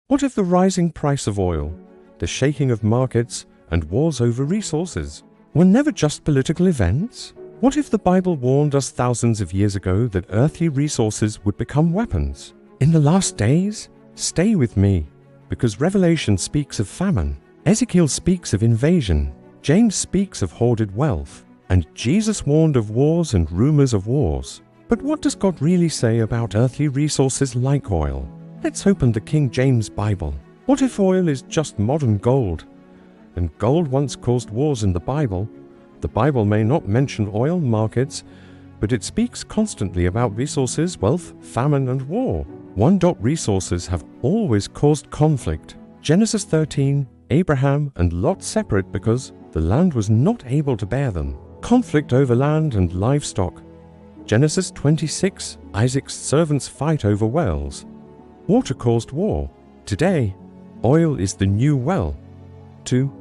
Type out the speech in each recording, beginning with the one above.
What if the rising price of oil, the shaking of markets, and wars over resources were never just political events? What if the Bible warned us thousands of years ago that earthly resources would become weapons? In the last days, stay with me, because Revelation speaks of famine, Ezekiel speaks of invasion, James speaks of hoarded wealth, and Jesus warned of wars and rumors of wars. But what does God really say about earthly resources like oil? Let's open the King James Bible. What if oil is just modern gold? And gold once caused wars in the Bible. The Bible may not mention oil markets, but it speaks constantly about resources, wealth, famine, and war. Resources have always caused conflict. Genesis 13, Abraham and Lot separate because the land was not able to bear them. Conflict over land and livestock. Genesis 26, Isaac's servants fight over wells. Water caused war. Today, oil is the new well. 2.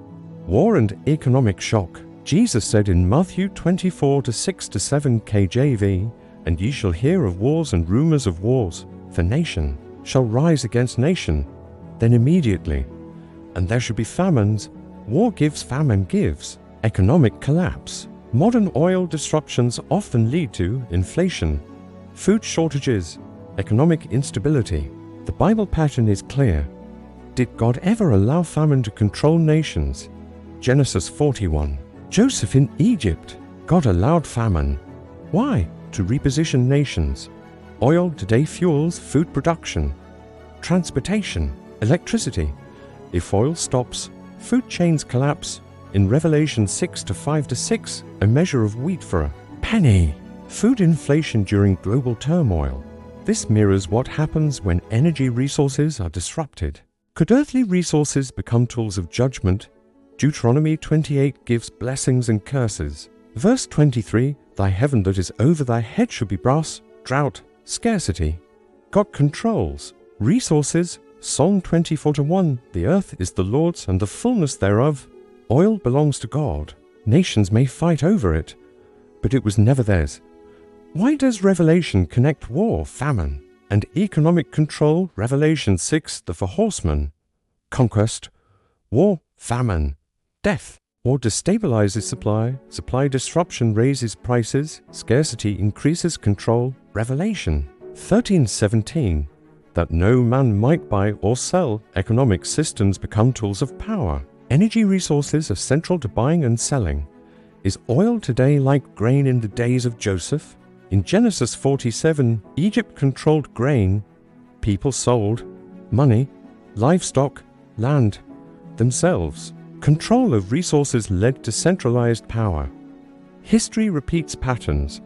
War and economic shock. Jesus said in Matthew 24 6-7 KJV, "And ye shall hear of wars and rumors of wars, for nation shall rise against nation, then immediately. And there shall be famines. War gives, famine gives." Economic collapse. Modern oil disruptions often lead to inflation, food shortages, economic instability. The Bible pattern is clear. Did God ever allow famine to control nations? Genesis 41. Joseph in Egypt. God allowed famine. Why? To reposition nations. Oil today fuels food production, transportation, electricity. If oil stops, food chains collapse. In Revelation 6-5-6, a measure of wheat for a penny. Food inflation during global turmoil. This mirrors what happens when energy resources are disrupted. Could earthly resources become tools of judgment? Deuteronomy 28 gives blessings and curses. Verse 23, "Thy heaven that is over thy head shall be brass, drought, scarcity." God controls resources. Psalm 24-1, "The earth is the Lord's and the fullness thereof." Oil belongs to God. Nations may fight over it, but it was never theirs. Why does Revelation connect war, famine, and economic control? Revelation 6, the four horsemen. Conquest, war, famine, death. War destabilizes supply disruption raises prices, scarcity increases control. Revelation 13:17, that no man might buy or sell. Economic systems become tools of power. Energy resources are central to buying and selling. Is oil today like grain in the days of Joseph? In Genesis 47, Egypt controlled grain, people sold, money, livestock, land, themselves. Control of resources led to centralized power. History repeats patterns.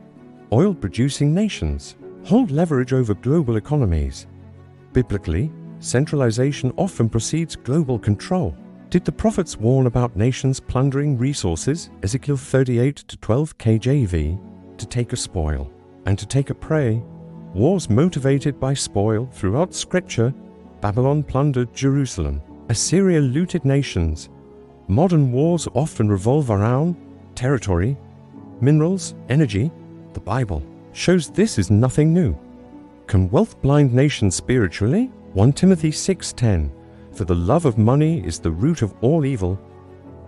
Oil-producing nations hold leverage over global economies. Biblically, centralization often precedes global control. Did the prophets warn about nations plundering resources? Ezekiel 38-12 KJV, to take a spoil and to take a prey. Wars motivated by spoil throughout Scripture. Babylon plundered Jerusalem. Assyria looted nations. Modern wars often revolve around territory, minerals, energy. The Bible shows this is nothing new. Can wealth blind nations spiritually? 1 Timothy 6:10, "For the love of money is the root of all evil."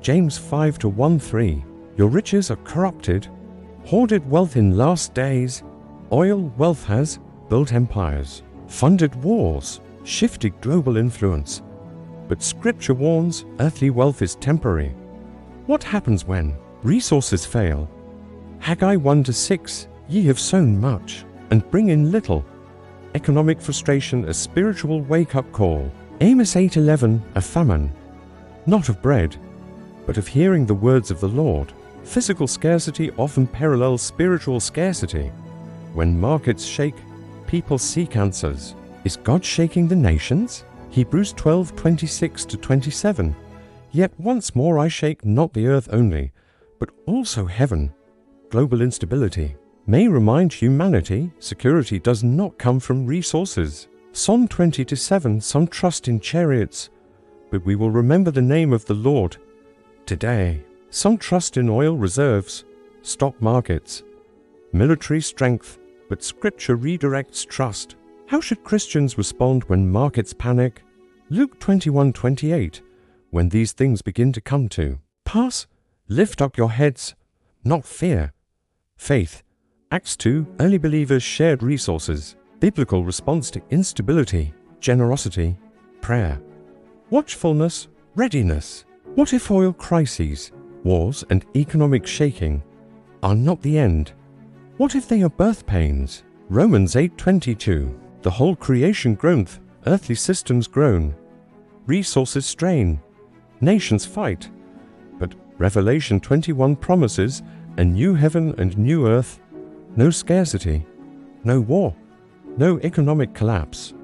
James 5-1-3, "Your riches are corrupted." Hoarded wealth in last days. Oil wealth has built empires, funded wars, shifted global influence. But Scripture warns earthly wealth is temporary. What happens when resources fail? Haggai 1-6, "Ye have sown much, and bring in little." Economic frustration, a spiritual wake-up call. Amos 8:11, a famine, not of bread, but of hearing the words of the Lord. Physical scarcity often parallels spiritual scarcity. When markets shake, people seek answers. Is God shaking the nations? Hebrews 12:26-27, "Yet once more I shake not the earth only, but also heaven." Global instability may remind humanity security does not come from resources. Psalm 20-7, "Some trust in chariots, but we will remember the name of the Lord." Today, some trust in oil reserves, stock markets, military strength, but Scripture redirects trust. How should Christians respond when markets panic, Luke 21:28, when these things begin to come to pass, lift up your heads, not fear. Faith. Acts 2, early believers shared resources. Biblical response to instability, generosity, prayer. Watchfulness, readiness. What if oil crises, wars, and economic shaking are not the end? What if they are birth pains? Romans 8:22. The whole creation groaneth, earthly systems groan, resources strain, nations fight. But Revelation 21 promises a new heaven and new earth, no scarcity, no war, no economic collapse.